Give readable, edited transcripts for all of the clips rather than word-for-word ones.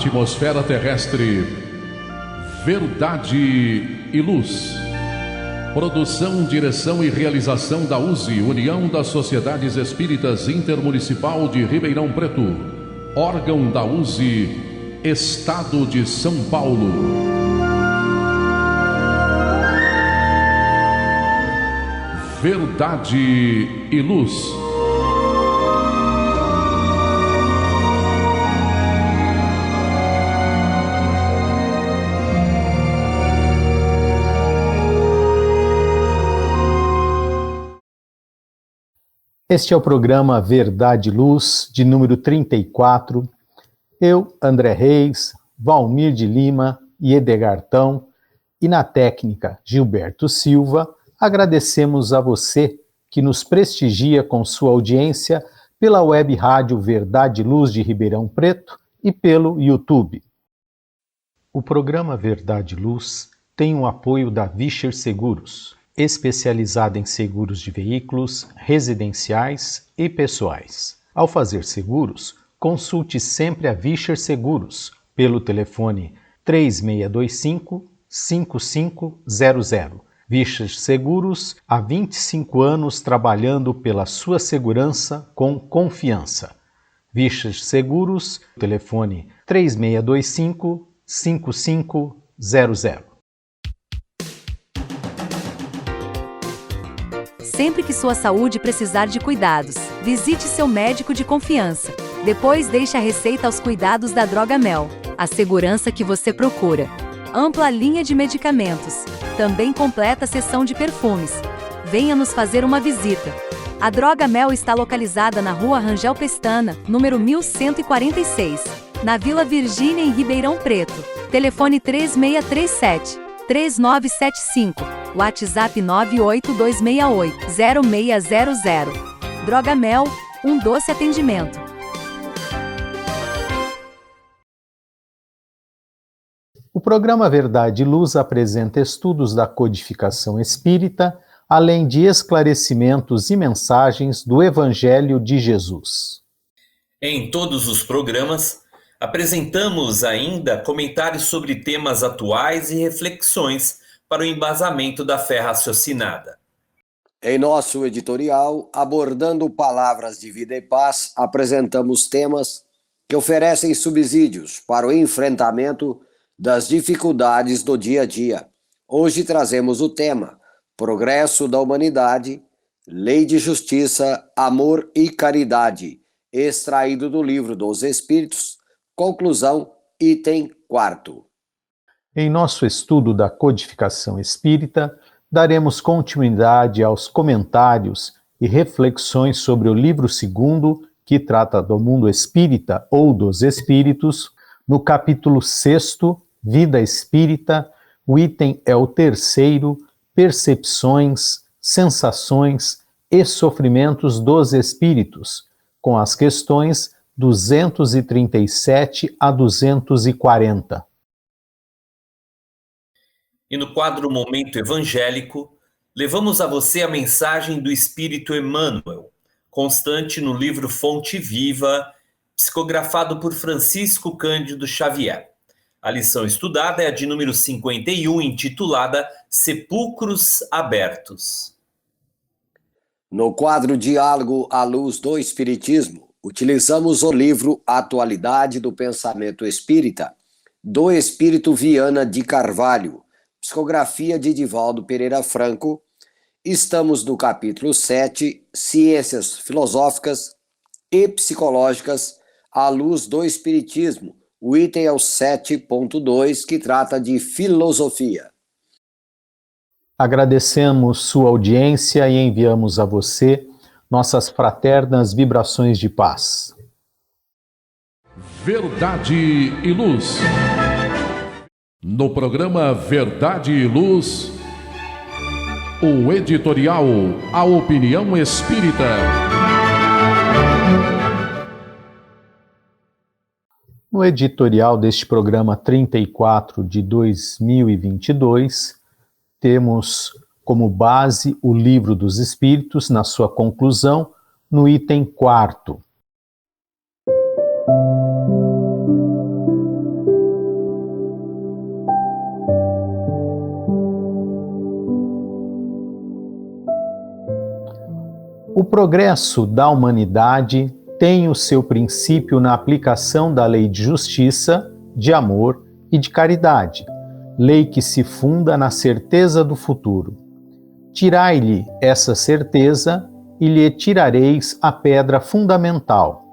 Atmosfera terrestre, verdade e luz. Produção, direção e realização da USE, União das Sociedades Espíritas Intermunicipal de Ribeirão Preto. Órgão da USE, Estado de São Paulo. Verdade e luz. Este é o programa Verdade e Luz, de número 34. Eu, André Reis, Valmir de Lima e Edgartão, e na técnica Gilberto Silva, agradecemos a você que nos prestigia com sua audiência pela web rádio Verdade e Luz de Ribeirão Preto e pelo YouTube. O programa Verdade e Luz tem o apoio da Vischer Seguros, especializada em seguros de veículos, residenciais e pessoais. Ao fazer seguros, consulte sempre a Vischer Seguros pelo telefone 3625-5500. Vischer Seguros, há 25 anos trabalhando pela sua segurança com confiança. Vischer Seguros, telefone 3625-5500. Sempre que sua saúde precisar de cuidados, visite seu médico de confiança. Depois deixe a receita aos cuidados da Droga Mel, a segurança que você procura. Ampla linha de medicamentos, também completa seção de perfumes. Venha nos fazer uma visita. A Droga Mel está localizada na Rua Rangel Pestana, número 1146, na Vila Virgínia, em Ribeirão Preto. Telefone 3637-3975. WhatsApp 98268-0600. Droga Mel, um doce atendimento. O programa Verdade e Luz apresenta estudos da codificação espírita, além de esclarecimentos e mensagens do Evangelho de Jesus. Em todos os programas, apresentamos ainda comentários sobre temas atuais e reflexões para o embasamento da fé raciocinada. Em nosso editorial, abordando palavras de vida e paz, apresentamos temas que oferecem subsídios para o enfrentamento das dificuldades do dia a dia. Hoje trazemos o tema Progresso da Humanidade, Lei de Justiça, Amor e Caridade, extraído do Livro dos Espíritos, conclusão, item 4. Em nosso estudo da codificação espírita, daremos continuidade aos comentários e reflexões sobre o livro 2º, que trata do mundo espírita ou dos espíritos, no capítulo 6º, Vida Espírita, o item é o 3º, Percepções, Sensações e Sofrimentos dos Espíritos, com as questões 237 a 240. E no quadro Momento Evangélico, levamos a você a mensagem do Espírito Emmanuel, constante no livro Fonte Viva, psicografado por Francisco Cândido Xavier. A lição estudada é a de número 51, intitulada Sepulcros Abertos. No quadro Diálogo à Luz do Espiritismo, utilizamos o livro Atualidade do Pensamento Espírita, do Espírito Viana de Carvalho, psicografia de Divaldo Pereira Franco. Estamos no capítulo 7, Ciências Filosóficas e Psicológicas à Luz do Espiritismo. O item é o 7.2, que trata de filosofia. Agradecemos sua audiência e enviamos a você nossas fraternas vibrações de paz. Verdade e Luz. No programa Verdade e Luz, o editorial A Opinião Espírita. No editorial deste programa 34 de 2022, temos como base o Livro dos Espíritos, na sua conclusão, no item 4. O progresso da humanidade tem o seu princípio na aplicação da lei de justiça, de amor e de caridade, lei que se funda na certeza do futuro. Tirai-lhe essa certeza e lhe tirareis a pedra fundamental.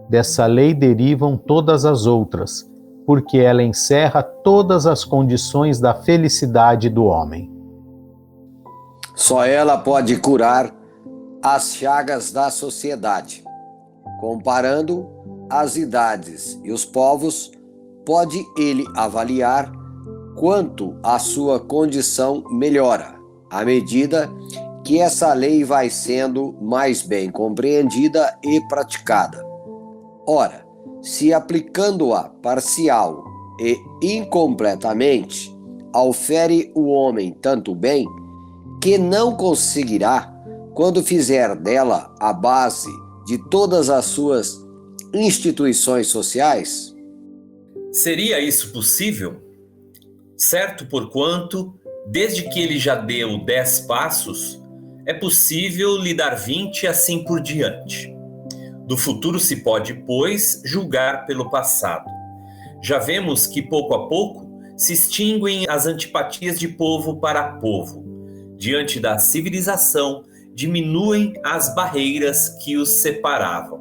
Dessa lei derivam todas as outras, porque ela encerra todas as condições da felicidade do homem. Só ela pode curar as chagas da sociedade. Comparando as idades e os povos, pode ele avaliar quanto a sua condição melhora, à medida que essa lei vai sendo mais bem compreendida e praticada. Ora, se aplicando-a parcial e incompletamente, aufere o homem tanto bem que não conseguirá, quando fizer dela a base de todas as suas instituições sociais? Seria isso possível? Certo, porquanto, desde que ele já deu 10 passos, é possível lhe dar 20 e assim por diante. Do futuro se pode, pois, julgar pelo passado. Já vemos que, pouco a pouco, se extinguem as antipatias de povo para povo. Diante da civilização, diminuem as barreiras que os separavam.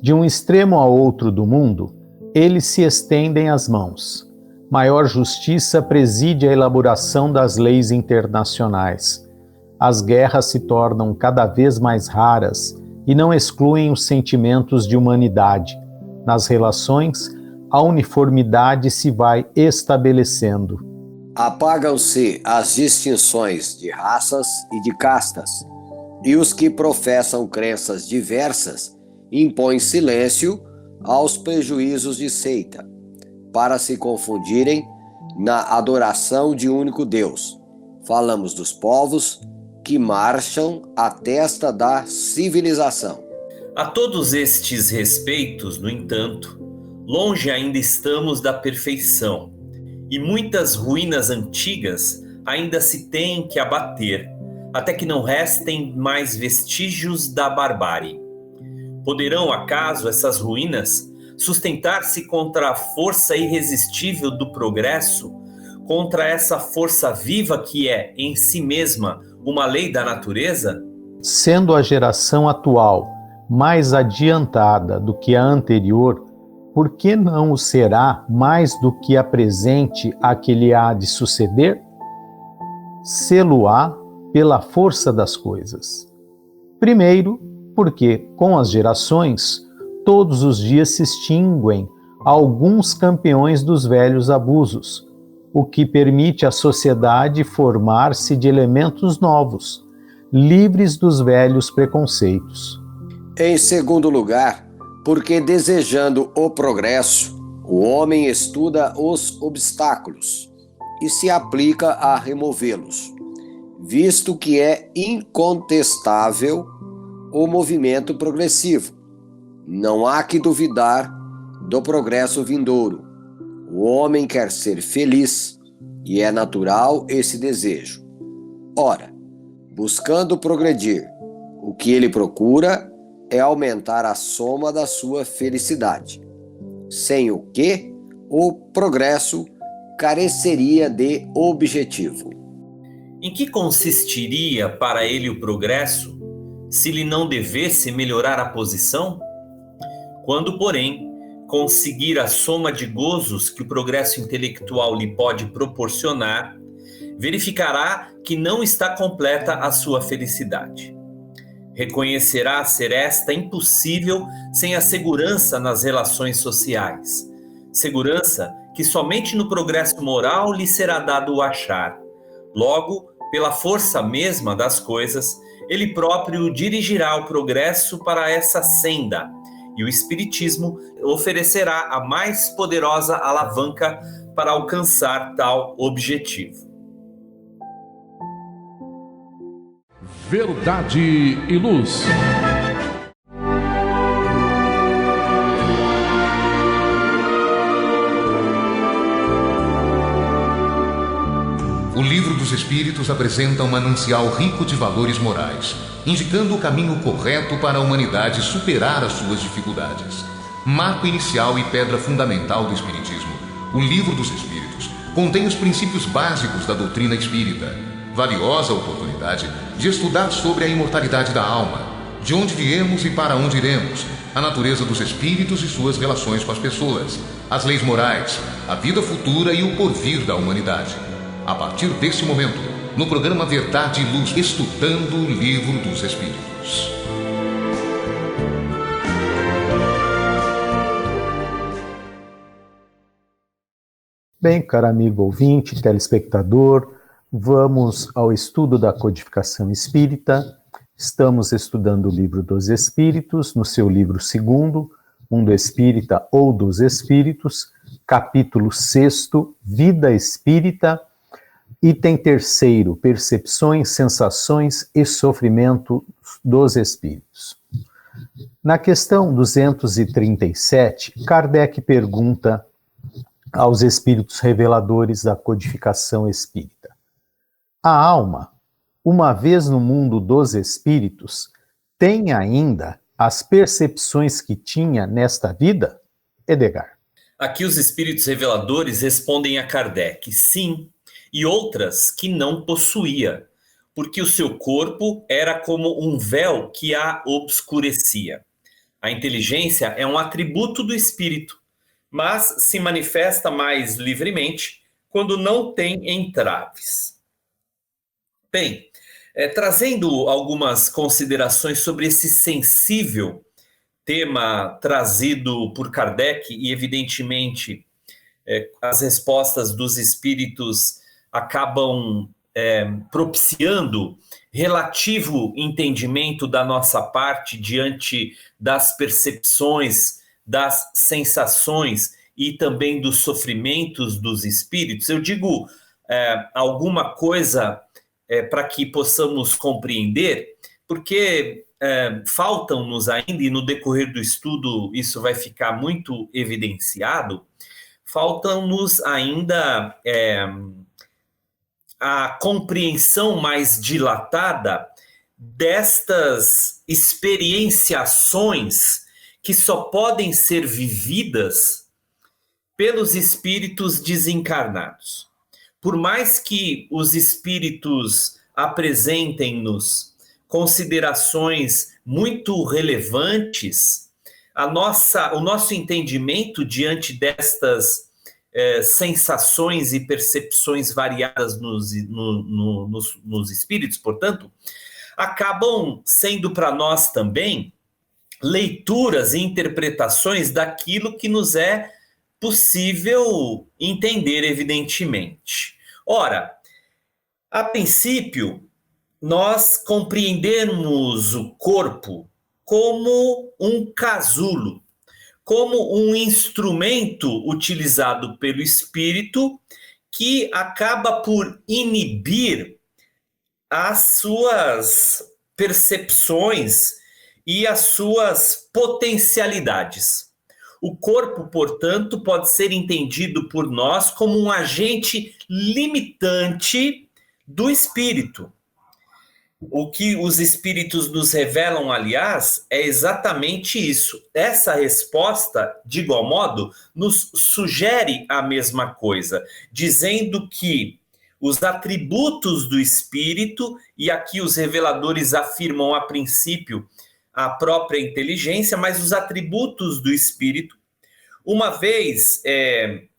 De um extremo ao outro do mundo, eles se estendem as mãos. Maior justiça preside a elaboração das leis internacionais. As guerras se tornam cada vez mais raras e não excluem os sentimentos de humanidade. Nas relações, a uniformidade se vai estabelecendo. Apagam-se as distinções de raças e de castas, e os que professam crenças diversas impõem silêncio aos prejuízos de seita, para se confundirem na adoração de único Deus. Falamos dos povos que marcham à testa da civilização. A todos estes respeitos, no entanto, longe ainda estamos da perfeição, e muitas ruínas antigas ainda se têm que abater, até que não restem mais vestígios da barbárie. Poderão, acaso, essas ruínas sustentar-se contra a força irresistível do progresso, contra essa força viva que é, em si mesma, uma lei da natureza? Sendo a geração atual mais adiantada do que a anterior, por que não o será mais do que a presente a que lhe há de suceder? Sê-lo-á pela força das coisas. Primeiro, porque, com as gerações, todos os dias se extinguem alguns campeões dos velhos abusos, o que permite à sociedade formar-se de elementos novos, livres dos velhos preconceitos. Em segundo lugar, porque desejando o progresso, o homem estuda os obstáculos e se aplica a removê-los, visto que é incontestável o movimento progressivo. Não há que duvidar do progresso vindouro. O homem quer ser feliz e é natural esse desejo. Ora, buscando progredir, o que ele procura é aumentar a soma da sua felicidade, sem o que o progresso careceria de objetivo. Em que consistiria para ele o progresso, se lhe não devesse melhorar a posição? Quando, porém, conseguir a soma de gozos que o progresso intelectual lhe pode proporcionar, verificará que não está completa a sua felicidade. Reconhecerá ser esta impossível sem a segurança nas relações sociais, segurança que somente no progresso moral lhe será dado o achar. Logo, pela força mesma das coisas, ele próprio dirigirá o progresso para essa senda, e o Espiritismo oferecerá a mais poderosa alavanca para alcançar tal objetivo. Verdade e Luz. O Livro dos Espíritos apresenta um manancial rico de valores morais, indicando o caminho correto para a humanidade superar as suas dificuldades. Marco inicial e pedra fundamental do Espiritismo, o Livro dos Espíritos, contém os princípios básicos da doutrina espírita. Valiosa oportunidade de estudar sobre a imortalidade da alma, de onde viemos e para onde iremos, a natureza dos espíritos e suas relações com as pessoas, as leis morais, a vida futura e o porvir da humanidade. A partir desse momento, no programa Verdade e Luz, estudando o Livro dos Espíritos. Bem, caro amigo ouvinte, telespectador, vamos ao estudo da codificação espírita. Estamos estudando o Livro dos Espíritos, no seu livro 2º, Mundo Espírita ou dos Espíritos, capítulo 6º, Vida Espírita, item 3º, Percepções, Sensações e Sofrimento dos Espíritos. Na questão 237, Kardec pergunta aos espíritos reveladores da codificação espírita: a alma, uma vez no mundo dos espíritos, tem ainda as percepções que tinha nesta vida? Edgar. Aqui os espíritos reveladores respondem a Kardec, sim, e outras que não possuía, porque o seu corpo era como um véu que a obscurecia. A inteligência é um atributo do espírito, mas se manifesta mais livremente quando não tem entraves. Bem, trazendo algumas considerações sobre esse sensível tema trazido por Kardec, e evidentemente as respostas dos espíritos acabam propiciando relativo entendimento da nossa parte diante das percepções, das sensações e também dos sofrimentos dos espíritos. Eu digo alguma coisa para que possamos compreender, porque faltam-nos ainda, e no decorrer do estudo isso vai ficar muito evidenciado, faltam-nos ainda a compreensão mais dilatada destas experienciações que só podem ser vividas pelos espíritos desencarnados. Por mais que os espíritos apresentem-nos considerações muito relevantes, o nosso entendimento diante destas sensações e percepções variadas nos espíritos, portanto, acabam sendo para nós também leituras e interpretações daquilo que nos é possível entender, evidentemente. Ora, a princípio, nós compreendemos o corpo como um casulo, como um instrumento utilizado pelo espírito que acaba por inibir as suas percepções e as suas potencialidades. O corpo, portanto, pode ser entendido por nós como um agente limitante do espírito. O que os espíritos nos revelam, aliás, é exatamente isso. Essa resposta, de igual modo, nos sugere a mesma coisa, dizendo que os atributos do espírito, e aqui os reveladores afirmam a princípio a própria inteligência, mas os atributos do espírito, uma vez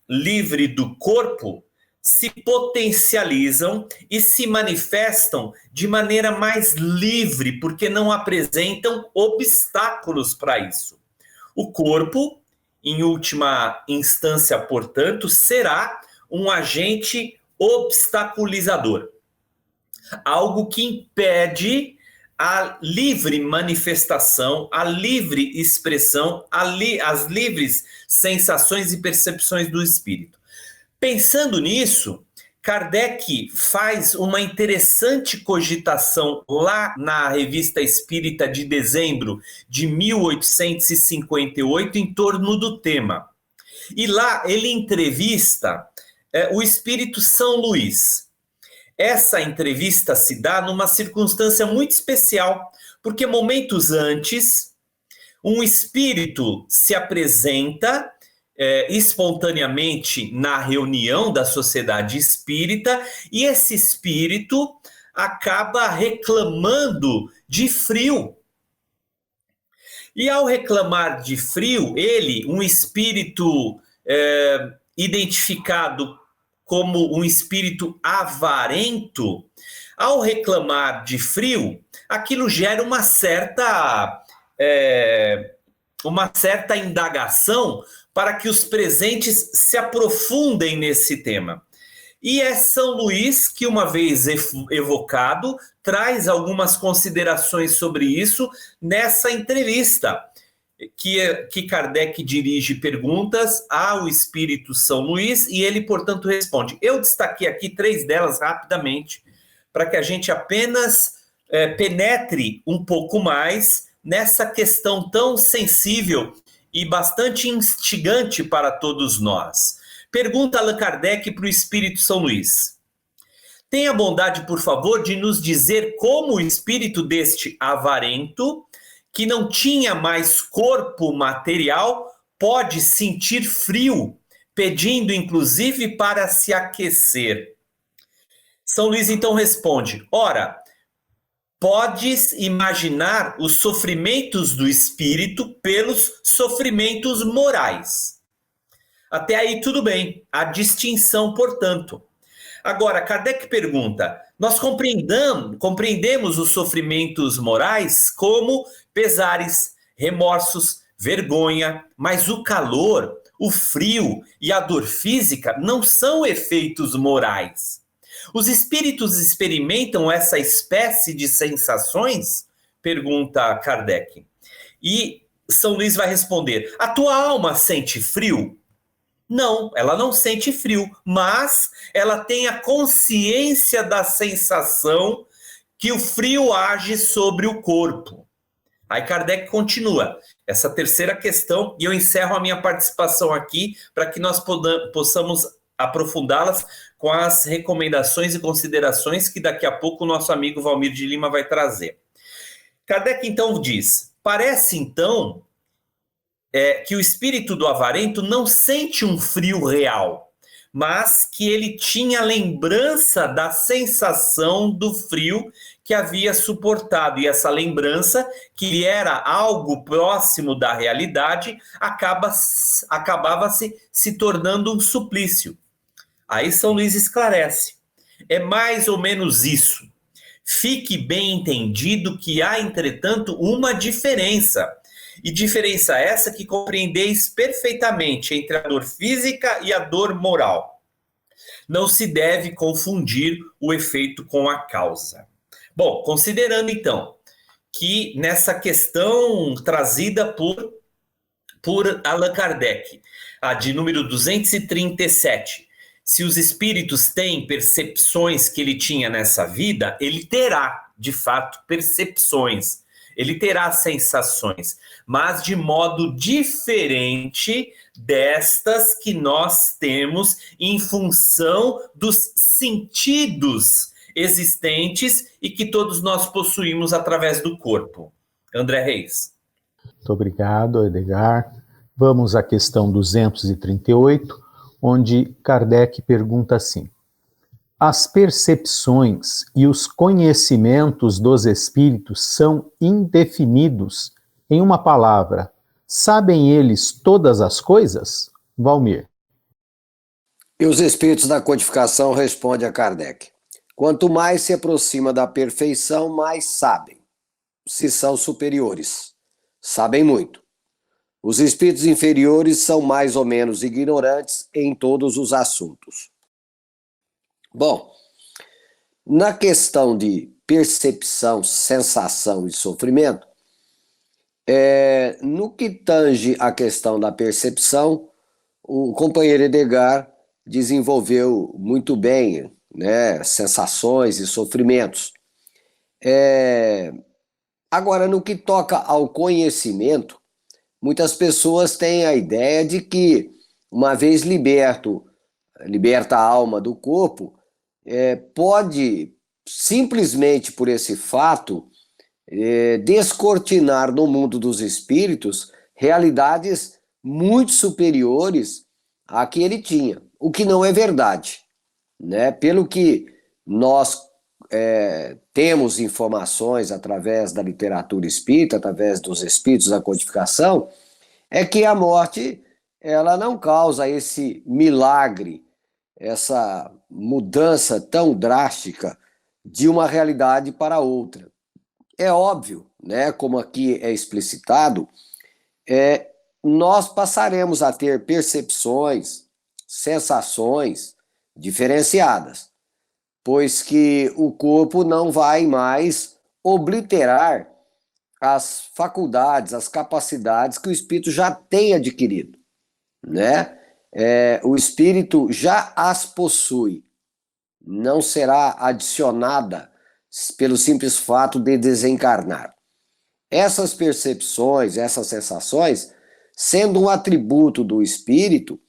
livre do corpo, se potencializam e se manifestam de maneira mais livre, porque não apresentam obstáculos para isso. O corpo, em última instância, portanto, será um agente obstaculizador, algo que impede a livre manifestação, a livre expressão, as livres sensações e percepções do espírito. Pensando nisso, Kardec faz uma interessante cogitação lá na Revista Espírita de dezembro de 1858 em torno do tema. E lá ele entrevista o espírito São Luís. essa entrevista se dá numa circunstância muito especial, porque momentos antes, um espírito se apresenta espontaneamente na reunião da sociedade espírita, e esse espírito acaba reclamando de frio. E ao reclamar de frio, ele, um espírito identificado como um espírito avarento, ao reclamar de frio, aquilo gera uma certa indagação para que os presentes se aprofundem nesse tema. E é São Luís que, uma vez evocado, traz algumas considerações sobre isso nessa entrevista, que Kardec dirige perguntas ao Espírito São Luís e ele, portanto, responde. Eu destaquei aqui 3 delas rapidamente, para que a gente apenas penetre um pouco mais nessa questão tão sensível e bastante instigante para todos nós. Pergunta Allan Kardec para o Espírito São Luís. Tenha bondade, por favor, de nos dizer como o espírito deste avarento, que não tinha mais corpo material, pode sentir frio, pedindo inclusive para se aquecer. São Luís então responde: ora, podes imaginar os sofrimentos do espírito pelos sofrimentos morais. Até aí tudo bem, a distinção, portanto. Agora, Kardec pergunta, nós compreendemos os sofrimentos morais como pesares, remorsos, vergonha, mas o calor, o frio e a dor física não são efeitos morais. Os espíritos experimentam essa espécie de sensações? Pergunta Kardec. E São Luís vai responder, a tua alma sente frio? Não, ela não sente frio, mas ela tem a consciência da sensação que o frio age sobre o corpo. Aí Kardec continua essa terceira questão e eu encerro a minha participação aqui para que nós possamos aprofundá-las com as recomendações e considerações que daqui a pouco o nosso amigo Valmir de Lima vai trazer. Kardec então diz, parece então que o espírito do avarento não sente um frio real, mas que ele tinha lembrança da sensação do frio que havia suportado, e essa lembrança, que era algo próximo da realidade, acabava se tornando um suplício. Aí São Luís esclarece, é mais ou menos isso. Fique bem entendido que há, entretanto, uma diferença, e diferença essa que compreendeis perfeitamente entre a dor física e a dor moral. Não se deve confundir o efeito com a causa. Bom, considerando então que nessa questão trazida por Allan Kardec, a de número 237, se os espíritos têm percepções que ele tinha nessa vida, ele terá, de fato, percepções. Ele terá sensações, mas de modo diferente destas que nós temos em função dos sentidos existentes e que todos nós possuímos através do corpo. André Reis. Muito obrigado, Edgar. Vamos à questão 238, onde Kardec pergunta assim: as percepções e os conhecimentos dos espíritos são indefinidos. Em uma palavra, sabem eles todas as coisas? Valmir. E os espíritos da codificação respondem a Kardec. Quanto mais se aproxima da perfeição, mais sabem. Se são superiores, sabem muito. Os espíritos inferiores são mais ou menos ignorantes em todos os assuntos. Bom, na questão de percepção, sensação e sofrimento, no que tange a questão da percepção, o companheiro Edgar desenvolveu muito bem, né, sensações e sofrimentos. Agora, no que toca ao conhecimento, muitas pessoas têm a ideia de que, uma vez liberta a alma do corpo, pode, simplesmente por esse fato, descortinar no mundo dos espíritos realidades muito superiores à que ele tinha, o que não é verdade, né? Pelo que nós temos informações através da literatura espírita, através dos espíritos da codificação, é que a morte ela não causa esse milagre, essa mudança tão drástica de uma realidade para outra. É óbvio, né, como aqui é explicitado, nós passaremos a ter percepções, sensações diferenciadas, pois que o corpo não vai mais obliterar as faculdades, as capacidades que o espírito já tem adquirido, né? O espírito já as possui, não será adicionada pelo simples fato de desencarnar. Essas percepções, essas sensações, sendo um atributo do espírito,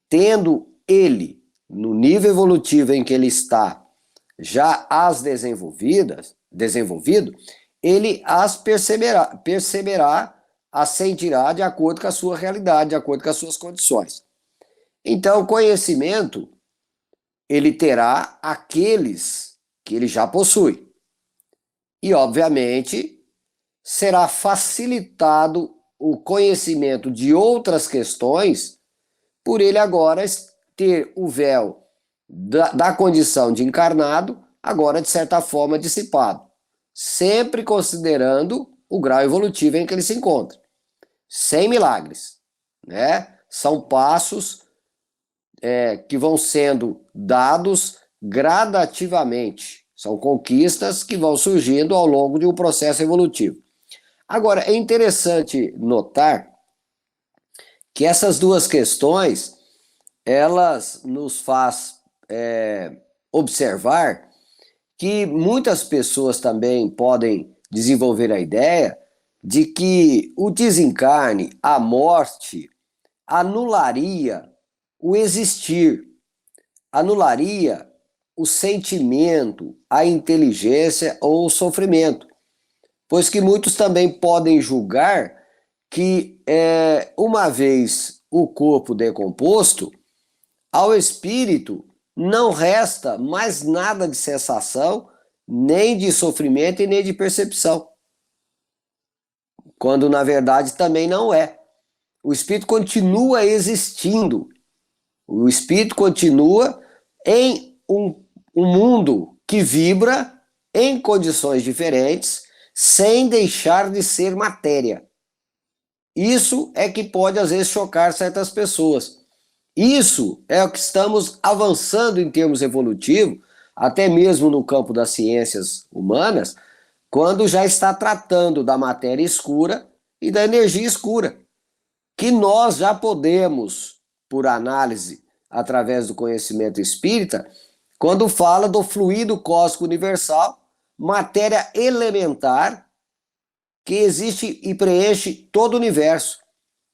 tendo ele, no nível evolutivo em que ele está, já as desenvolvido, ele as perceberá, as sentirá de acordo com a sua realidade, de acordo com as suas condições. Então, o conhecimento, ele terá aqueles que ele já possui. E, obviamente, será facilitado o conhecimento de outras questões por ele agora ter o véu da condição de encarnado, agora, de certa forma, dissipado. Sempre considerando o grau evolutivo em que ele se encontra. Sem milagres, né? São passos que vão sendo dados gradativamente. São conquistas que vão surgindo ao longo de um processo evolutivo. Agora, é interessante notar que essas duas questões, elas nos faz observar que muitas pessoas também podem desenvolver a ideia de que o desencarne, a morte, anularia o existir, anularia o sentimento, a inteligência ou o sofrimento. Pois que muitos também podem julgar que, uma vez o corpo decomposto, ao espírito não resta mais nada de sensação, nem de sofrimento e nem de percepção. Quando, na verdade, também não é. O espírito continua existindo. O espírito continua em um mundo que vibra em condições diferentes, sem deixar de ser matéria. Isso é que pode, às vezes, chocar certas pessoas. Isso é o que estamos avançando em termos evolutivos, até mesmo no campo das ciências humanas, quando já está tratando da matéria escura e da energia escura, que nós já podemos, por análise, através do conhecimento espírita, quando fala do fluido cósmico universal, matéria elementar, que existe e preenche todo o universo,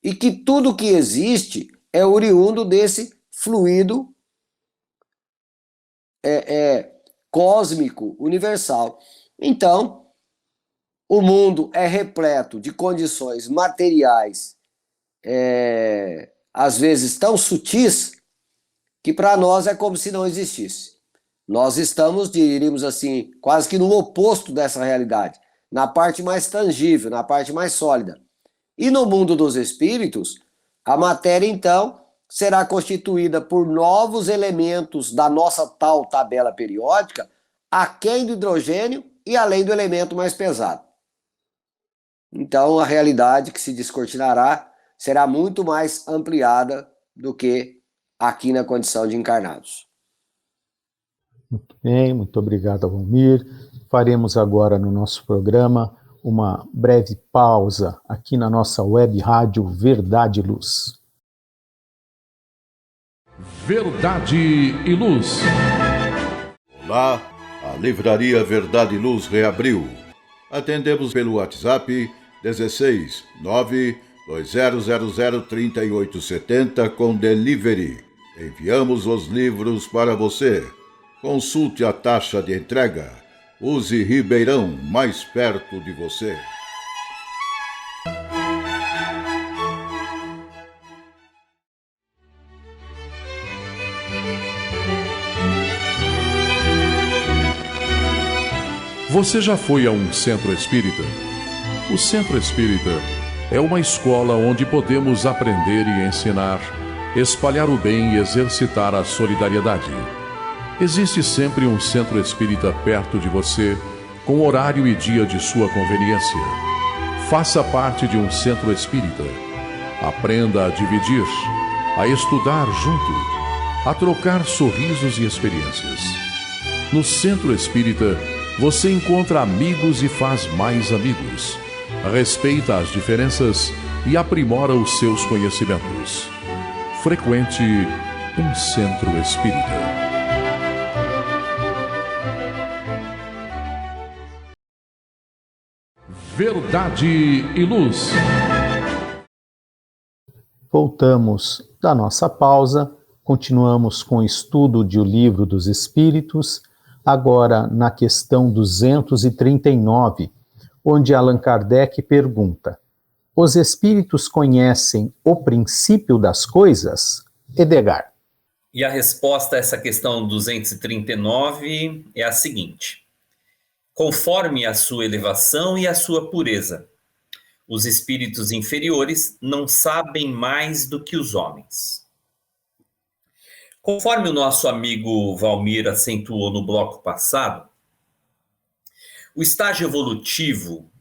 e que tudo que existe é oriundo desse fluido cósmico universal. Então, o mundo é repleto de condições materiais, às vezes tão sutis, que para nós é como se não existisse. Nós estamos, diríamos assim, quase que no oposto dessa realidade, na parte mais tangível, na parte mais sólida. E no mundo dos espíritos, a matéria, então, será constituída por novos elementos da nossa tal tabela periódica, aquém do hidrogênio e além do elemento mais pesado. Então, a realidade que se descortinará será muito mais ampliada do que aqui na condição de encarnados. Muito bem, muito obrigado, Valmir. Faremos agora no nosso programa uma breve pausa aqui na nossa web rádio Verdade e Luz. Verdade e Luz. Olá, a Livraria Verdade e Luz reabriu. Atendemos pelo WhatsApp 16 92000 3870 com delivery. Enviamos os livros para você. Consulte a taxa de entrega. Use Ribeirão, mais perto de você. Você já foi a um centro espírita? O centro espírita é uma escola onde podemos aprender e ensinar, espalhar o bem e exercitar a solidariedade. Existe sempre um centro espírita perto de você, com horário e dia de sua conveniência. Faça parte de um centro espírita. Aprenda a dividir, a estudar junto, a trocar sorrisos e experiências. No centro espírita, você encontra amigos e faz mais amigos. Respeita as diferenças e aprimora os seus conhecimentos. Frequente um centro espírita. Verdade e Luz. Voltamos da nossa pausa, continuamos com o estudo de O Livro dos Espíritos, agora na questão 239, onde Allan Kardec pergunta: os espíritos conhecem o princípio das coisas? Edgar. E a resposta a essa questão 239 é a seguinte: conforme a sua elevação e a sua pureza, os espíritos inferiores não sabem mais do que os homens. Conforme o nosso amigo Valmir acentuou no bloco passado, o estágio evolutivo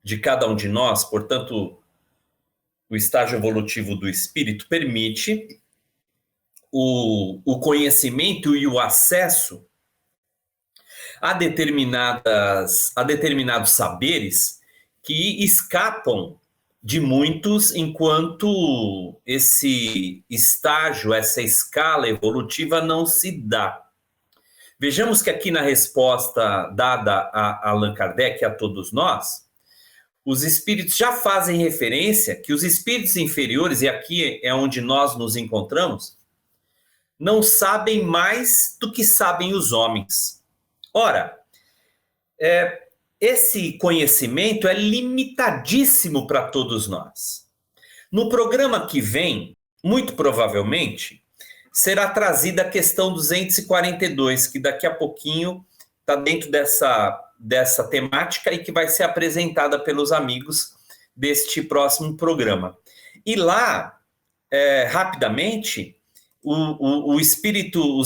de cada um de nós, portanto, o estágio evolutivo do espírito, permite o conhecimento e o acesso a determinados saberes que escapam de muitos, enquanto esse estágio, essa escala evolutiva não se dá. Vejamos que aqui na resposta dada a Allan Kardec e a todos nós, os espíritos já fazem referência que os espíritos inferiores, e aqui é onde nós nos encontramos, não sabem mais do que sabem os homens. Ora, esse conhecimento é limitadíssimo para todos nós. No programa que vem, muito provavelmente, será trazida a questão 242, que daqui a pouquinho está dentro dessa temática e que vai ser apresentada pelos amigos deste próximo programa. E lá, rapidamente, os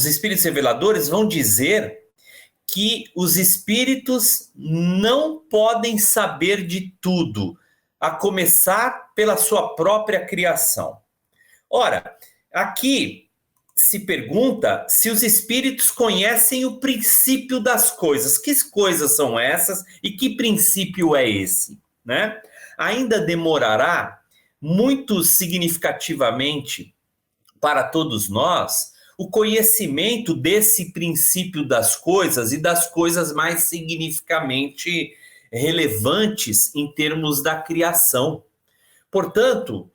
espíritos reveladores vão dizer que os espíritos não podem saber de tudo, a começar pela sua própria criação. Ora, aqui se pergunta se os espíritos conhecem o princípio das coisas. Que coisas são essas e que princípio é esse, né? Ainda demorará muito significativamente para todos nós o conhecimento desse princípio das coisas e das coisas mais significativamente relevantes em termos da criação. Portanto,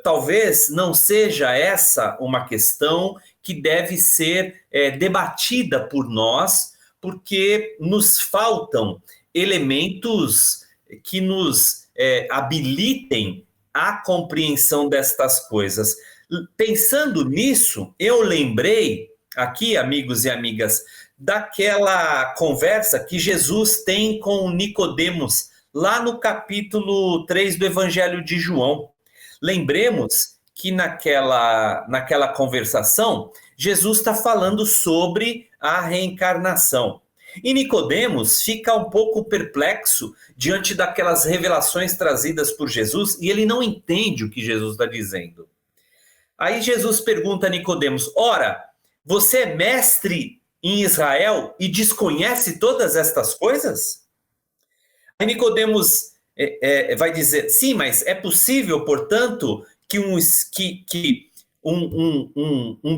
talvez não seja essa uma questão que deve ser debatida por nós, porque nos faltam elementos que nos habilitem à compreensão destas coisas. Pensando nisso, eu lembrei aqui, amigos e amigas, daquela conversa que Jesus tem com Nicodemos, lá no capítulo 3 do Evangelho de João. Lembremos que naquela conversação, Jesus está falando sobre a reencarnação. E Nicodemos fica um pouco perplexo diante daquelas revelações trazidas por Jesus e ele não entende o que Jesus está dizendo. Aí Jesus pergunta a Nicodemos: ora, você é mestre em Israel e desconhece todas estas coisas? Aí Nicodemos vai dizer: sim, mas é possível, portanto, que um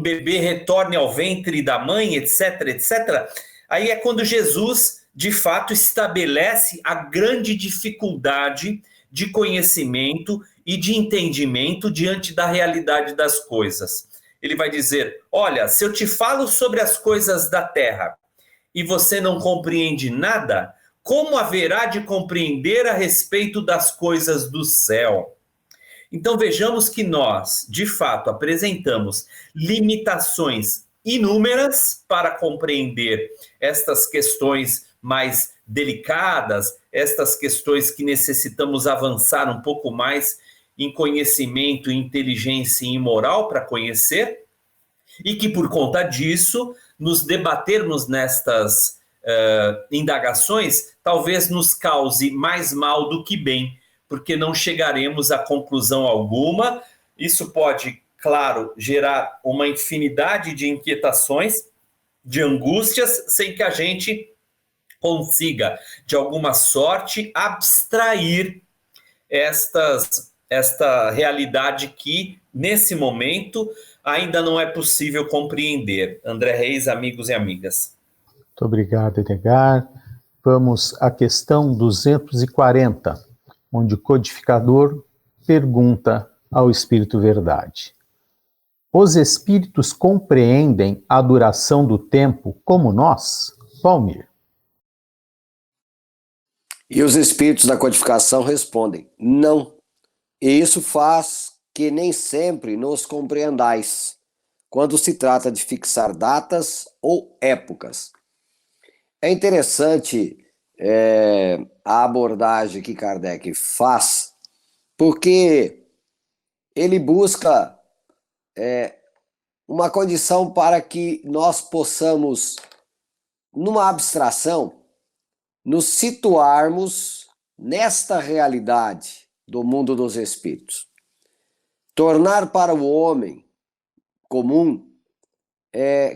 bebê retorne ao ventre da mãe, etc, etc. Aí é quando Jesus, de fato, estabelece a grande dificuldade de conhecimento e de entendimento diante da realidade das coisas. ele vai dizer: olha, se eu te falo sobre as coisas da terra e você não compreende nada, como haverá de compreender a respeito das coisas do céu? Então vejamos que nós, de fato, apresentamos limitações inúmeras para compreender estas questões mais delicadas, estas questões que necessitamos avançar um pouco mais em conhecimento, inteligência e moral para conhecer, e que por conta disso, nos debatermos nestas indagações, talvez nos cause mais mal do que bem, porque não chegaremos a conclusão alguma. Isso pode, claro, gerar uma infinidade de inquietações, de angústias, sem que a gente consiga, de alguma sorte, abstrair esta realidade que, nesse momento, ainda não é possível compreender. André Reis, amigos e amigas. Muito obrigado, Edgar. Vamos à questão 240, onde o codificador pergunta ao Espírito Verdade: os espíritos compreendem a duração do tempo como nós? Valmir. E os espíritos da codificação respondem: não. E isso faz que nem sempre nos compreendais, quando se trata de fixar datas ou épocas. É interessante a abordagem que Kardec faz, porque ele busca uma condição para que nós possamos, numa abstração, nos situarmos nesta realidade do mundo dos espíritos. Tornar para o homem comum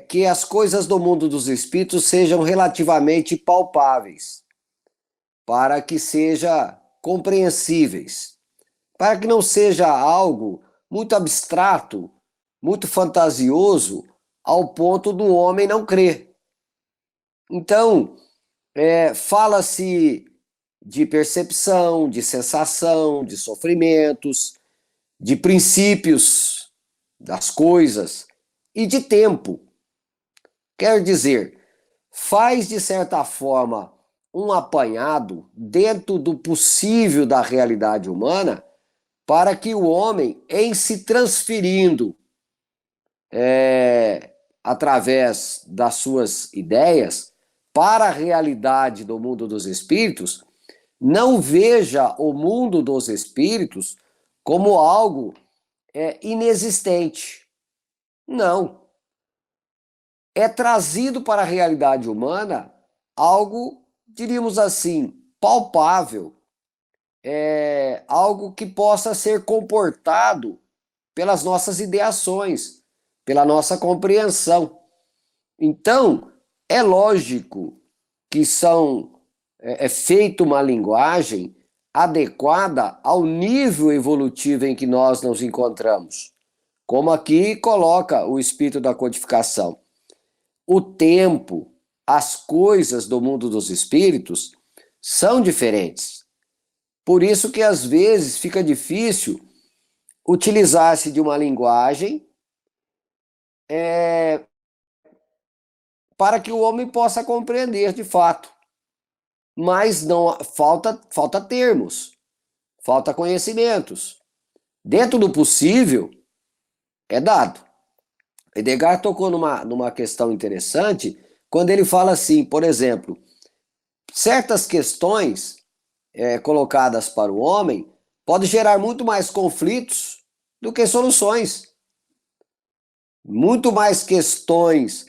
que as coisas do mundo dos espíritos sejam relativamente palpáveis, para que sejam compreensíveis, para que não seja algo muito abstrato, muito fantasioso, ao ponto do homem não crer. Então, fala-se de percepção, de sensação, de sofrimentos, de princípios das coisas e de tempo. Quer dizer, faz de certa forma um apanhado dentro do possível da realidade humana para que o homem, em se transferindo através das suas ideias para a realidade do mundo dos espíritos, não veja o mundo dos espíritos como algo inexistente. Não. É trazido para a realidade humana algo, diríamos assim, palpável, algo que possa ser comportado pelas nossas ideações, pela nossa compreensão. Então, é lógico que é feita uma linguagem adequada ao nível evolutivo em que nós nos encontramos. Como aqui coloca o espírito da codificação. O tempo, as coisas do mundo dos espíritos são diferentes. Por isso que às vezes fica difícil utilizar-se de uma linguagem para que o homem possa compreender de fato. Mas não falta termos, falta conhecimentos. Dentro do possível, é dado. Edgar tocou numa questão interessante, quando ele fala assim, por exemplo, certas questões colocadas para o homem podem gerar muito mais conflitos do que soluções. Muito mais questões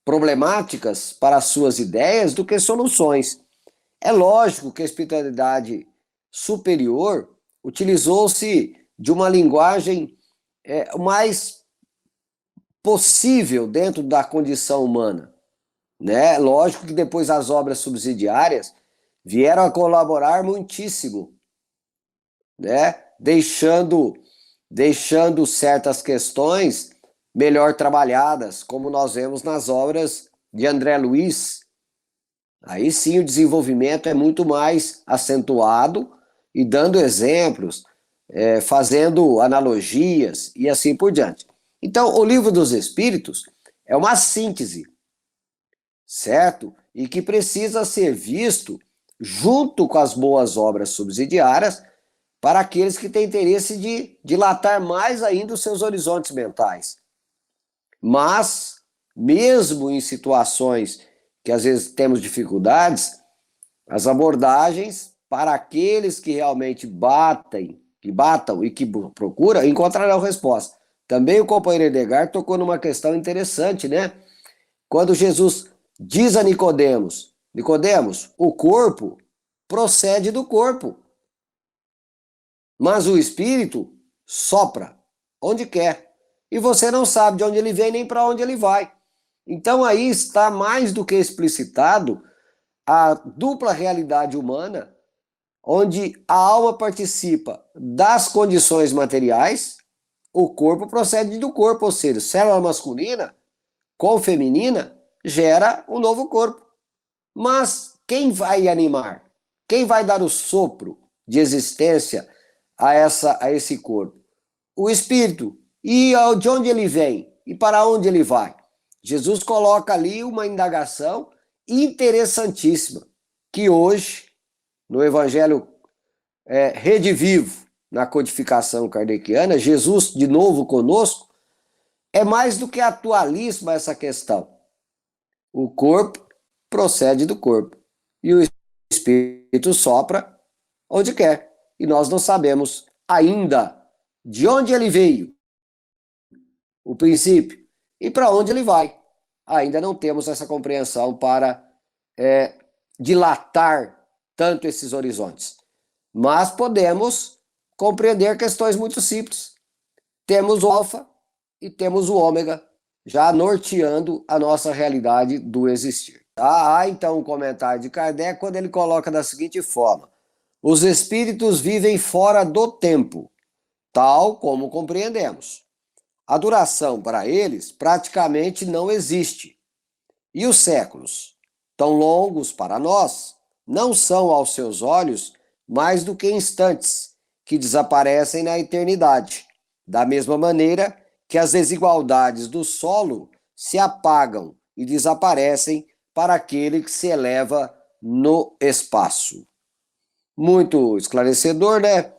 problemáticas para as suas ideias do que soluções. É lógico que a espiritualidade superior utilizou-se de uma linguagem mais possível dentro da condição humana, né? Lógico que depois as obras subsidiárias vieram a colaborar muitíssimo, né? Deixando certas questões melhor trabalhadas, como nós vemos nas obras de André Luiz. Aí sim o desenvolvimento é muito mais acentuado e dando exemplos, fazendo analogias e assim por diante. Então, o Livro dos Espíritos é uma síntese, certo? E que precisa ser visto junto com as boas obras subsidiárias para aqueles que têm interesse de dilatar mais ainda os seus horizontes mentais. Mas, mesmo em situações que às vezes temos dificuldades, as abordagens para aqueles que realmente batam e que procuram, encontrarão resposta. Também o companheiro Edgar tocou numa questão interessante, né? Quando Jesus diz a Nicodemos, Nicodemos, o corpo procede do corpo, mas o espírito sopra onde quer. E você não sabe de onde ele vem nem para onde ele vai. Então aí está mais do que explicitado a dupla realidade humana, onde a alma participa das condições materiais, o corpo procede do corpo, ou seja, célula masculina com feminina gera um novo corpo. Mas quem vai animar? Quem vai dar o sopro de existência a esse corpo? O espírito. E de onde ele vem? E para onde ele vai? Jesus coloca ali uma indagação interessantíssima, que hoje, no Evangelho Rede Vivo, na codificação kardeciana, Jesus, de novo conosco, é mais do que atualíssima essa questão. O corpo procede do corpo, e o espírito sopra onde quer, e nós não sabemos ainda de onde ele veio, o princípio, e para onde ele vai. Ainda não temos essa compreensão para dilatar tanto esses horizontes. Mas podemos compreender questões muito simples. Temos o alfa e temos o ômega, já norteando a nossa realidade do existir. Há então um comentário de Kardec quando ele coloca da seguinte forma: os espíritos vivem fora do tempo, tal como compreendemos. A duração para eles praticamente não existe. E os séculos, tão longos para nós, não são aos seus olhos mais do que instantes que desaparecem na eternidade, da mesma maneira que as desigualdades do solo se apagam e desaparecem para aquele que se eleva no espaço. Muito esclarecedor, né?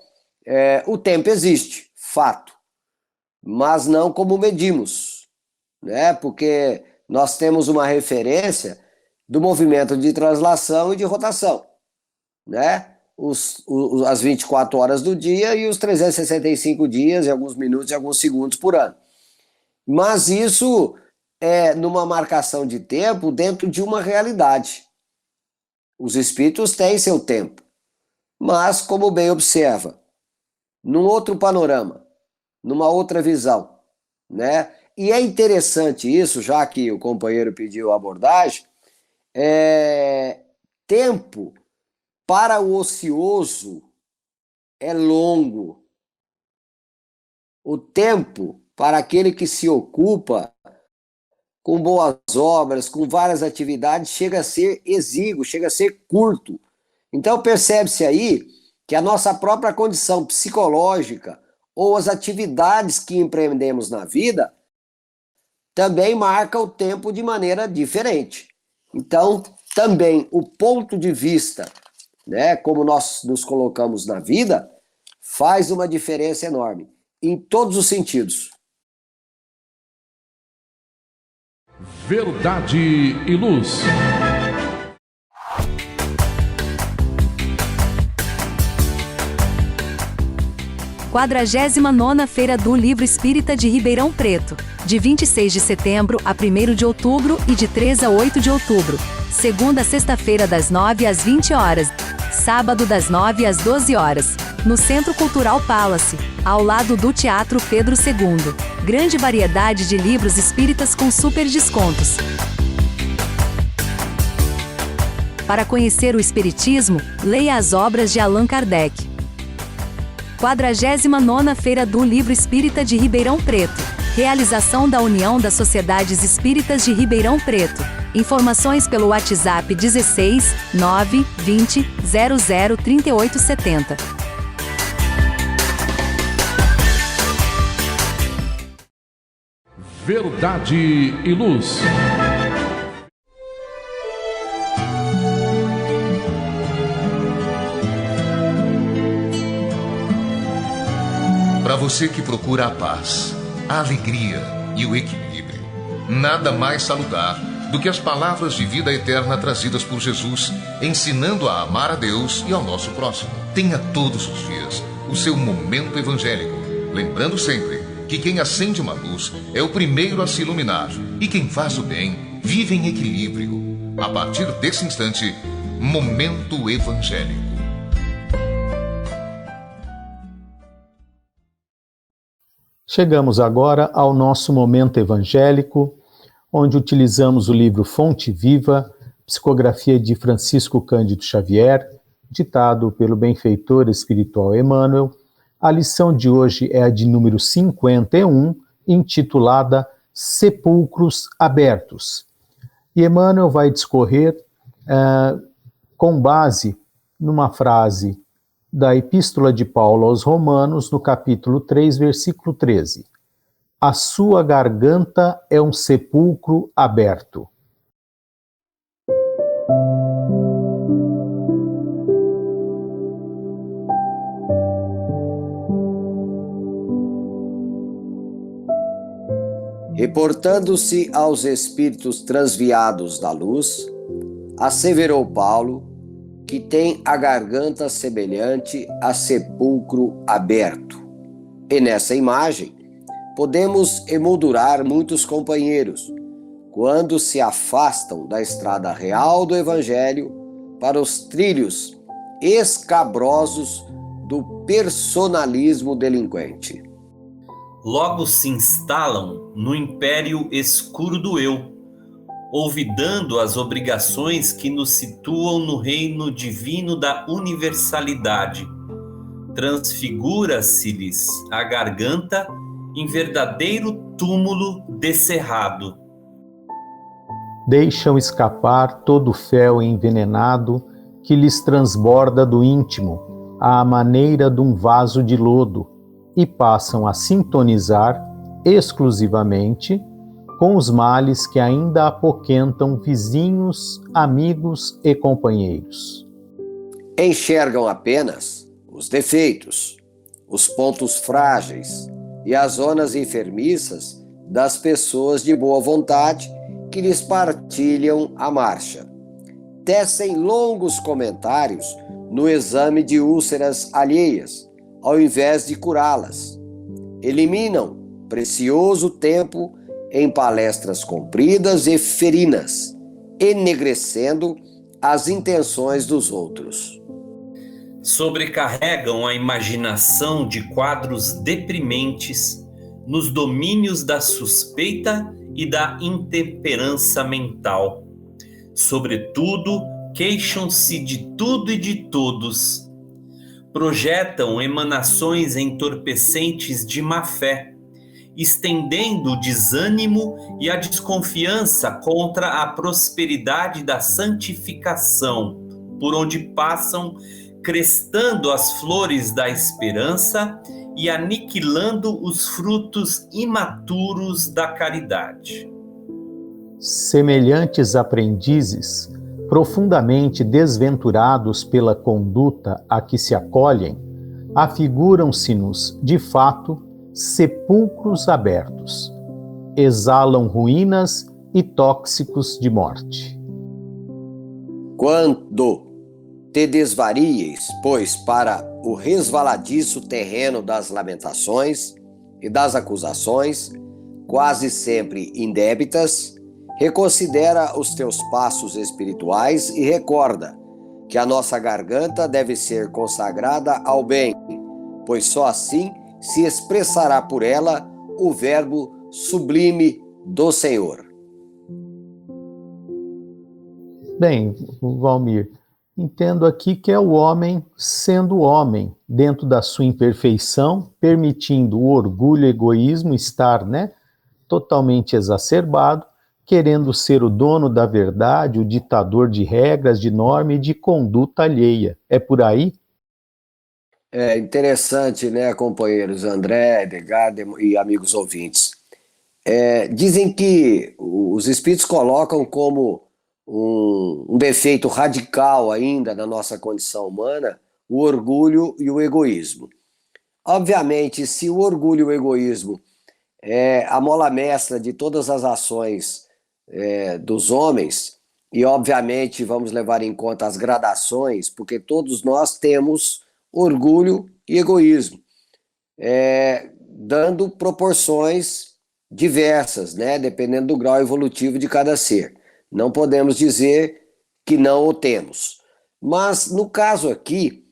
O tempo existe, fato, mas não como medimos, né? Porque nós temos uma referência do movimento de translação e de rotação, né? As 24 horas do dia e os 365 dias, e alguns minutos e alguns segundos por ano. Mas isso é numa marcação de tempo dentro de uma realidade. Os espíritos têm seu tempo, mas, como bem observa, num outro panorama, numa outra visão, né? E é interessante isso, já que o companheiro pediu a abordagem, tempo para o ocioso é longo. O tempo para aquele que se ocupa com boas obras, com várias atividades, chega a ser exíguo, chega a ser curto. Então percebe-se aí que a nossa própria condição psicológica ou as atividades que empreendemos na vida também marca o tempo de maneira diferente. Então, também o ponto de vista, né, como nós nos colocamos na vida, faz uma diferença enorme, em todos os sentidos. Verdade e Luz. Quadragésima nona Feira do Livro Espírita de Ribeirão Preto, de 26 de setembro a 1º de outubro e de 3 a 8 de outubro. Segunda a sexta-feira das 9 às 20 horas. Sábado das 9 às 12 horas. No Centro Cultural Palace, ao lado do Teatro Pedro II. Grande variedade de livros espíritas com super descontos. Para conhecer o Espiritismo, leia as obras de Allan Kardec. 49ª Feira do Livro Espírita de Ribeirão Preto. Realização da União das Sociedades Espíritas de Ribeirão Preto. Informações pelo WhatsApp 16 920 00 3870. Verdade e Luz. Para você que procura a paz, a alegria e o equilíbrio, nada mais salutar do que as palavras de vida eterna trazidas por Jesus, ensinando a amar a Deus e ao nosso próximo. Tenha todos os dias o seu momento evangélico, lembrando sempre que quem acende uma luz é o primeiro a se iluminar e quem faz o bem vive em equilíbrio. A partir desse instante, Momento Evangélico. Chegamos agora ao nosso momento evangélico, onde utilizamos o livro Fonte Viva, psicografia de Francisco Cândido Xavier, ditado pelo benfeitor espiritual Emmanuel. A lição de hoje é a de número 51, intitulada Sepulcros Abertos. E Emmanuel vai discorrer com base numa frase da Epístola de Paulo aos Romanos, no capítulo 3, versículo 13. A sua garganta é um sepulcro aberto. Reportando-se aos espíritos transviados da luz, asseverou Paulo que tem a garganta semelhante a sepulcro aberto. E nessa imagem, podemos emoldurar muitos companheiros quando se afastam da estrada real do Evangelho para os trilhos escabrosos do personalismo delinquente. Logo se instalam no império escuro do eu, olvidando as obrigações que nos situam no reino divino da universalidade. Transfigura-se-lhes a garganta em verdadeiro túmulo descerrado. Deixam escapar todo o fel envenenado que lhes transborda do íntimo, à maneira de um vaso de lodo, e passam a sintonizar exclusivamente com os males que ainda apoquentam vizinhos, amigos e companheiros. Enxergam apenas os defeitos, os pontos frágeis e as zonas enfermiças das pessoas de boa vontade que lhes partilham a marcha. Tecem longos comentários no exame de úlceras alheias, ao invés de curá-las. Eliminam precioso tempo em palestras compridas e ferinas, enegrecendo as intenções dos outros. Sobrecarregam a imaginação de quadros deprimentes nos domínios da suspeita e da intemperança mental. Sobretudo, queixam-se de tudo e de todos. Projetam emanações entorpecentes de má-fé, estendendo o desânimo e a desconfiança contra a prosperidade da santificação, por onde passam, crestando as flores da esperança e aniquilando os frutos imaturos da caridade. Semelhantes aprendizes, profundamente desventurados pela conduta a que se acolhem, afiguram-se-nos, de fato, sepulcros abertos, exalam ruínas e tóxicos de morte. Quando te desvarieis, pois, para o resvaladiço terreno das lamentações e das acusações, quase sempre indébitas, reconsidera os teus passos espirituais e recorda que a nossa garganta deve ser consagrada ao bem, pois só assim se expressará por ela o verbo sublime do Senhor. Bem, Valmir, entendo aqui que é o homem sendo homem, dentro da sua imperfeição, permitindo o orgulho e egoísmo estar, totalmente exacerbado, querendo ser o dono da verdade, o ditador de regras, de norma e de conduta alheia. É por aí? É interessante, companheiros André, Edgar e amigos ouvintes. Dizem que os espíritos colocam como um defeito radical ainda na nossa condição humana o orgulho e o egoísmo. Obviamente, se o orgulho e o egoísmo é a mola mestra de todas as ações dos homens, e obviamente vamos levar em conta as gradações, porque todos nós temos orgulho e egoísmo, dando proporções diversas, né, dependendo do grau evolutivo de cada ser. Não podemos dizer que não o temos. Mas, no caso aqui,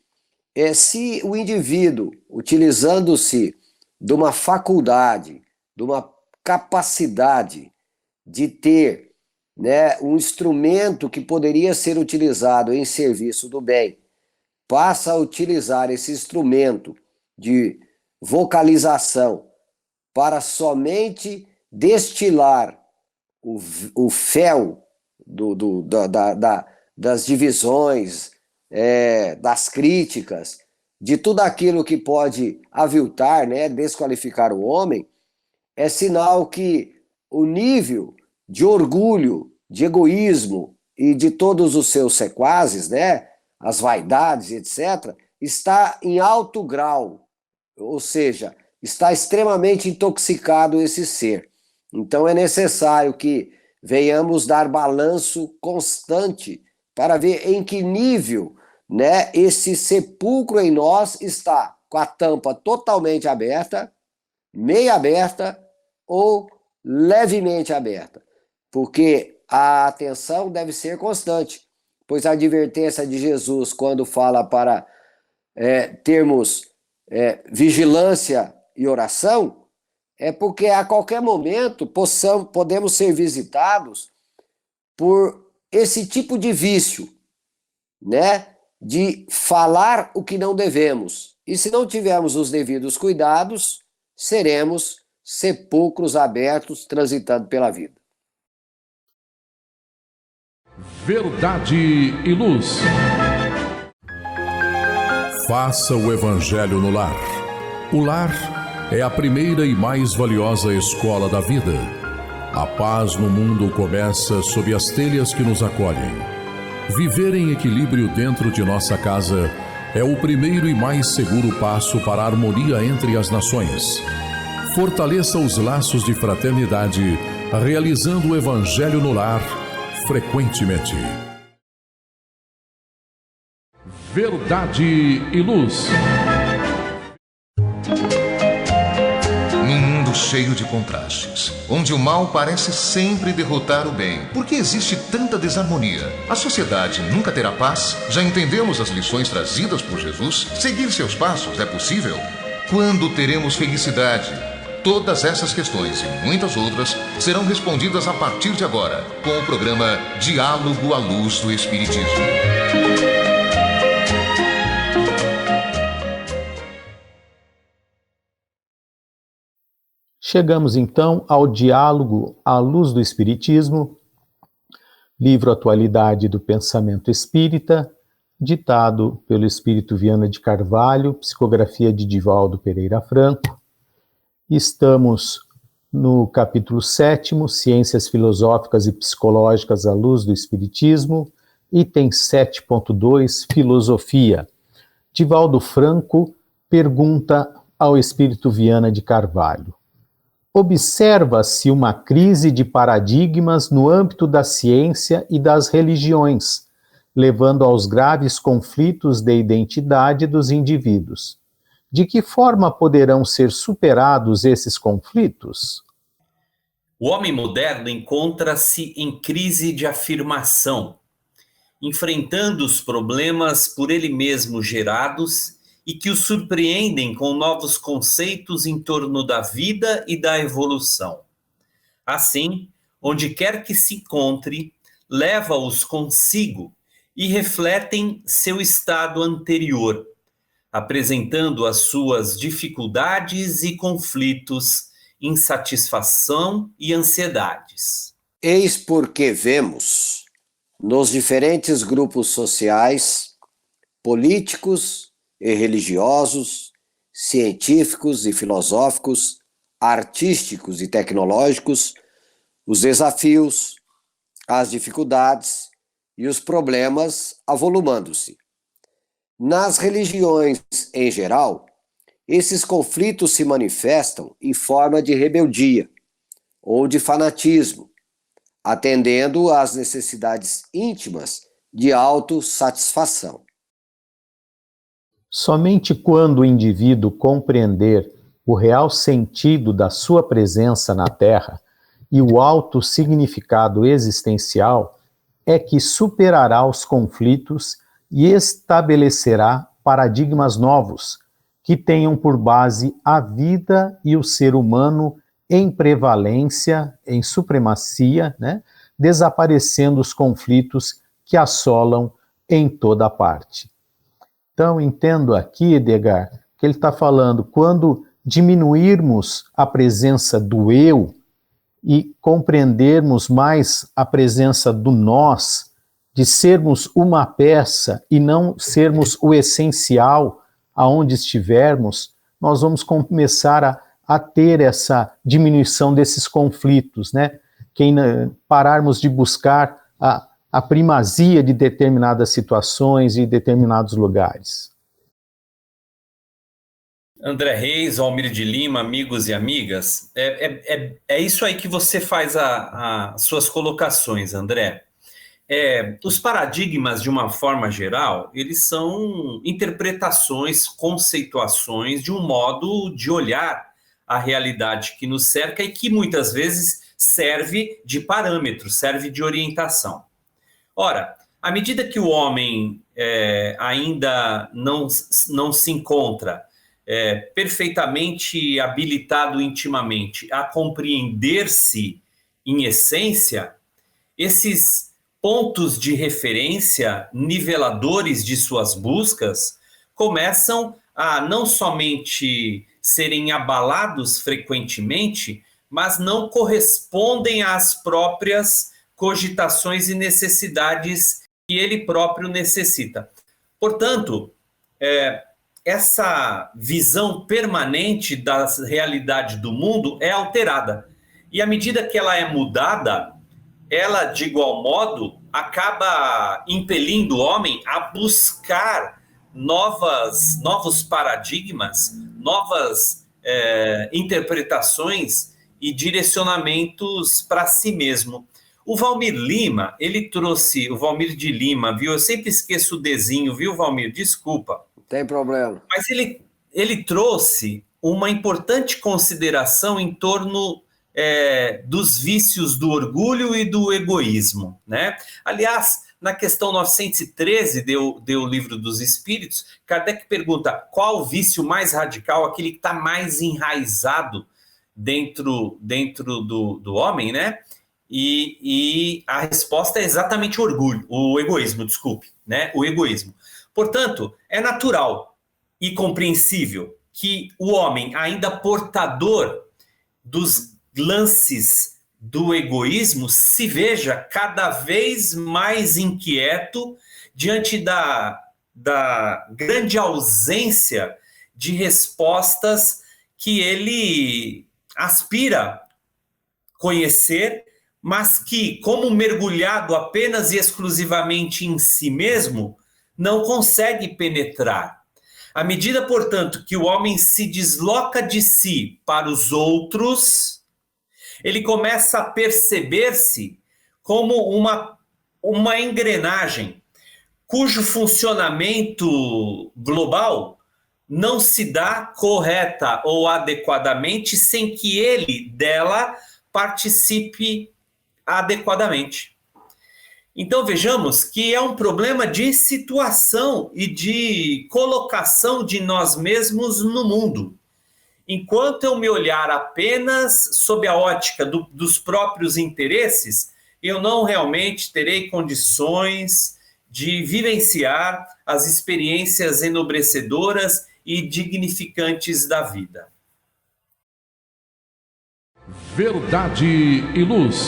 se o indivíduo, utilizando-se de uma faculdade, de uma capacidade de ter, né, um instrumento que poderia ser utilizado em serviço do bem, passa a utilizar esse instrumento de vocalização para somente destilar o fel das divisões, das críticas, de tudo aquilo que pode aviltar, né, desqualificar o homem, é sinal que o nível de orgulho, de egoísmo e de todos os seus sequazes, né, as vaidades, etc., está em alto grau, ou seja, está extremamente intoxicado esse ser. Então é necessário que venhamos dar balanço constante para ver em que nível, né, esse sepulcro em nós está, com a tampa totalmente aberta, meia aberta ou levemente aberta. Porque a atenção deve ser constante, pois a advertência de Jesus, quando fala para termos vigilância e oração, é porque a qualquer momento podemos ser visitados por esse tipo de vício, né? De falar o que não devemos. E se não tivermos os devidos cuidados, seremos sepulcros abertos transitando pela vida. Verdade e luz. Faça o Evangelho no lar. O lar é a primeira e mais valiosa escola da vida. A paz no mundo começa sob as telhas que nos acolhem. Viver em equilíbrio dentro de nossa casa é o primeiro e mais seguro passo para a harmonia entre as nações. Fortaleça os laços de fraternidade, realizando o Evangelho no lar frequentemente. Verdade e luz. Num mundo cheio de contrastes, onde o mal parece sempre derrotar o bem, por que existe tanta desarmonia? A sociedade nunca terá paz? Já entendemos as lições trazidas por Jesus? Seguir seus passos é possível? Quando teremos felicidade? Todas essas questões e muitas outras serão respondidas a partir de agora, com o programa Diálogo à Luz do Espiritismo. Chegamos então ao Diálogo à Luz do Espiritismo, livro Atualidade do Pensamento Espírita, ditado pelo Espírito Viana de Carvalho, psicografia de Divaldo Pereira Franco. Estamos no capítulo 7º, Ciências Filosóficas e Psicológicas à Luz do Espiritismo, item 7.2, Filosofia. Divaldo Franco pergunta ao Espírito Viana de Carvalho: observa-se uma crise de paradigmas no âmbito da ciência e das religiões, levando aos graves conflitos de identidade dos indivíduos. De que forma poderão ser superados esses conflitos? O homem moderno encontra-se em crise de afirmação, enfrentando os problemas por ele mesmo gerados e que o surpreendem com novos conceitos em torno da vida e da evolução. Assim, onde quer que se encontre, leva-os consigo e refletem seu estado anterior, apresentando as suas dificuldades e conflitos, insatisfação e ansiedades. Eis porque vemos, nos diferentes grupos sociais, políticos e religiosos, científicos e filosóficos, artísticos e tecnológicos, os desafios, as dificuldades e os problemas avolumando-se. Nas religiões em geral, esses conflitos se manifestam em forma de rebeldia ou de fanatismo, atendendo às necessidades íntimas de autossatisfação. Somente quando o indivíduo compreender o real sentido da sua presença na Terra e o alto significado existencial é que superará os conflitos e estabelecerá paradigmas novos que tenham por base a vida e o ser humano em prevalência, em supremacia, né? Desaparecendo os conflitos que assolam em toda parte. Então, entendo aqui, Edgar, que ele está falando, quando diminuirmos a presença do eu e compreendermos mais a presença do nós, de sermos uma peça e não sermos o essencial aonde estivermos, nós vamos começar a ter essa diminuição desses conflitos, né? Que pararmos de buscar a primazia de determinadas situações e determinados lugares. André Reis, Valmir de Lima, amigos e amigas, é isso aí que você faz as suas colocações, André. Os paradigmas, de uma forma geral, eles são interpretações, conceituações de um modo de olhar a realidade que nos cerca e que muitas vezes serve de parâmetro, serve de orientação. Ora, à medida que o homem ainda não se encontra perfeitamente habilitado intimamente a compreender-se em essência, esses pontos de referência, niveladores de suas buscas, começam a não somente serem abalados frequentemente, mas não correspondem às próprias cogitações e necessidades que ele próprio necessita. Portanto, essa visão permanente da realidade do mundo é alterada. E à medida que ela é mudada, ela, de igual modo, acaba impelindo o homem a buscar novos paradigmas, novas interpretações e direcionamentos para si mesmo. O Valmir Lima, ele trouxe, o Valmir de Lima, viu? Eu sempre esqueço o desenho, viu, Valmir? Desculpa. Não tem problema. Mas ele trouxe uma importante consideração em torno dos vícios do orgulho e do egoísmo, né? Aliás, na questão 913 do Livro dos Espíritos, Kardec pergunta qual o vício mais radical, aquele que está mais enraizado dentro do homem, né? E a resposta é exatamente o egoísmo, desculpe, né? O egoísmo. Portanto, é natural e compreensível que o homem, ainda portador dos lances do egoísmo, se veja cada vez mais inquieto diante da grande ausência de respostas que ele aspira conhecer, mas que, como mergulhado apenas e exclusivamente em si mesmo, não consegue penetrar. À medida, portanto, que o homem se desloca de si para os outros, ele começa a perceber-se como uma engrenagem cujo funcionamento global não se dá correta ou adequadamente sem que ele dela participe adequadamente. Então vejamos que é um problema de situação e de colocação de nós mesmos no mundo. Enquanto eu me olhar apenas sob a ótica dos próprios interesses, eu não realmente terei condições de vivenciar as experiências enobrecedoras e dignificantes da vida. Verdade e Luz.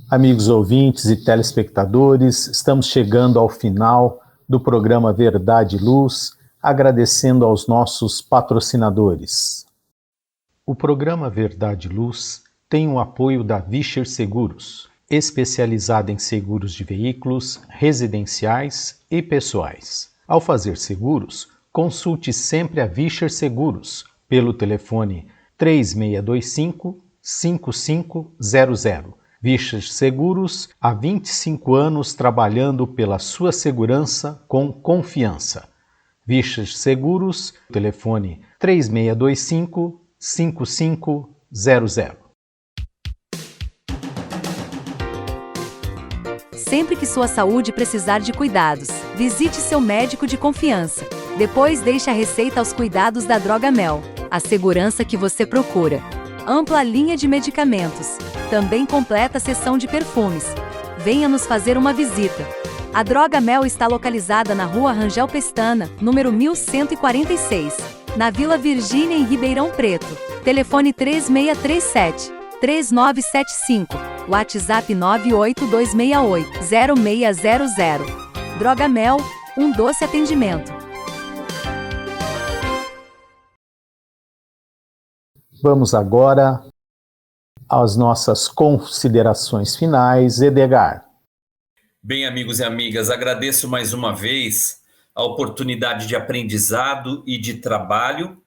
Amigos ouvintes e telespectadores, estamos chegando ao final do programa Verdade e Luz, agradecendo aos nossos patrocinadores. O programa Verdade e Luz tem o apoio da Vischer Seguros, especializada em seguros de veículos, residenciais e pessoais. Ao fazer seguros, consulte sempre a Vischer Seguros pelo telefone 3625-5500. Vischer Seguros, há 25 anos trabalhando pela sua segurança com confiança. Vischer Seguros, telefone 3625-5500. Sempre que sua saúde precisar de cuidados, visite seu médico de confiança. Depois deixe a receita aos cuidados da Droga Mel, a segurança que você procura. Ampla linha de medicamentos. Também completa a seção de perfumes. Venha nos fazer uma visita. A Droga Mel está localizada na Rua Rangel Pestana, número 1146, na Vila Virgínia, em Ribeirão Preto. Telefone 3637-3975. WhatsApp 98268-0600. Droga Mel, um doce atendimento. Vamos agora às nossas considerações finais. Edgar. Bem, amigos e amigas, agradeço mais uma vez a oportunidade de aprendizado e de trabalho.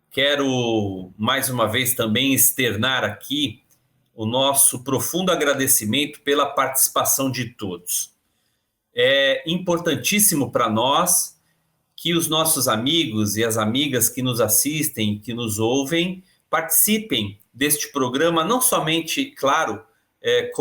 Quero mais uma vez também externar aqui o nosso profundo agradecimento pela participação de todos. É importantíssimo para nós que os nossos amigos e as amigas que nos assistem, que nos ouvem, participem deste programa, não somente, claro,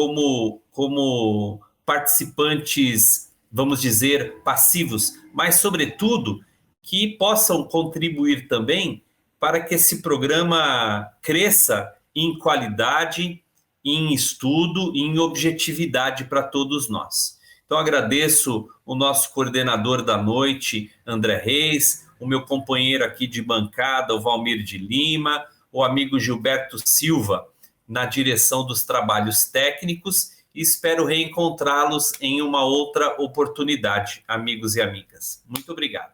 como participantes, vamos dizer, passivos, mas, sobretudo, que possam contribuir também para que esse programa cresça em qualidade, em estudo, em objetividade para todos nós. Então, agradeço o nosso coordenador da noite, André Reis, o meu companheiro aqui de bancada, o Valmir de Lima, o amigo Gilberto Silva, na direção dos trabalhos técnicos, e espero reencontrá-los em uma outra oportunidade, amigos e amigas. Muito obrigado.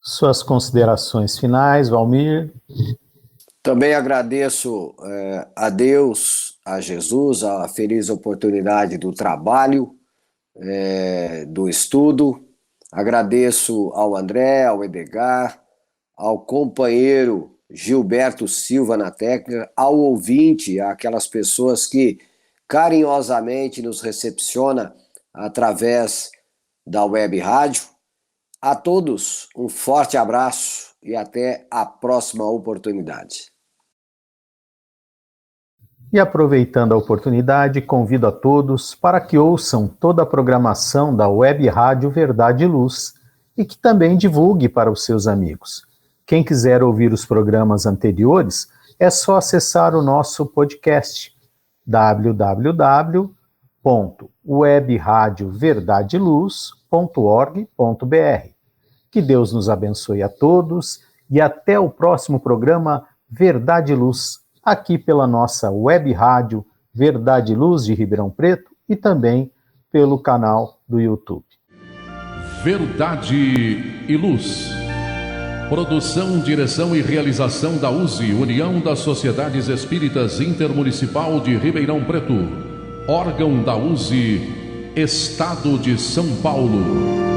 Suas considerações finais, Valmir? Também agradeço a Deus, a Jesus, a feliz oportunidade do trabalho, do estudo. Agradeço ao André, ao Edgar, ao companheiro Gilberto Silva na técnica, ao ouvinte, aquelas pessoas que carinhosamente nos recepciona através da web rádio. A todos, um forte abraço e até a próxima oportunidade. E aproveitando a oportunidade, convido a todos para que ouçam toda a programação da web rádio Verdade e Luz e que também divulgue para os seus amigos. Quem quiser ouvir os programas anteriores, é só acessar o nosso podcast www.webradioverdadeluz.org.br. Que Deus nos abençoe a todos e até o próximo programa Verdade e Luz, aqui pela nossa web rádio Verdade e Luz de Ribeirão Preto e também pelo canal do YouTube. Verdade e Luz. Produção, direção e realização da USE, União das Sociedades Espíritas Intermunicipal de Ribeirão Preto. Órgão da USE, Estado de São Paulo.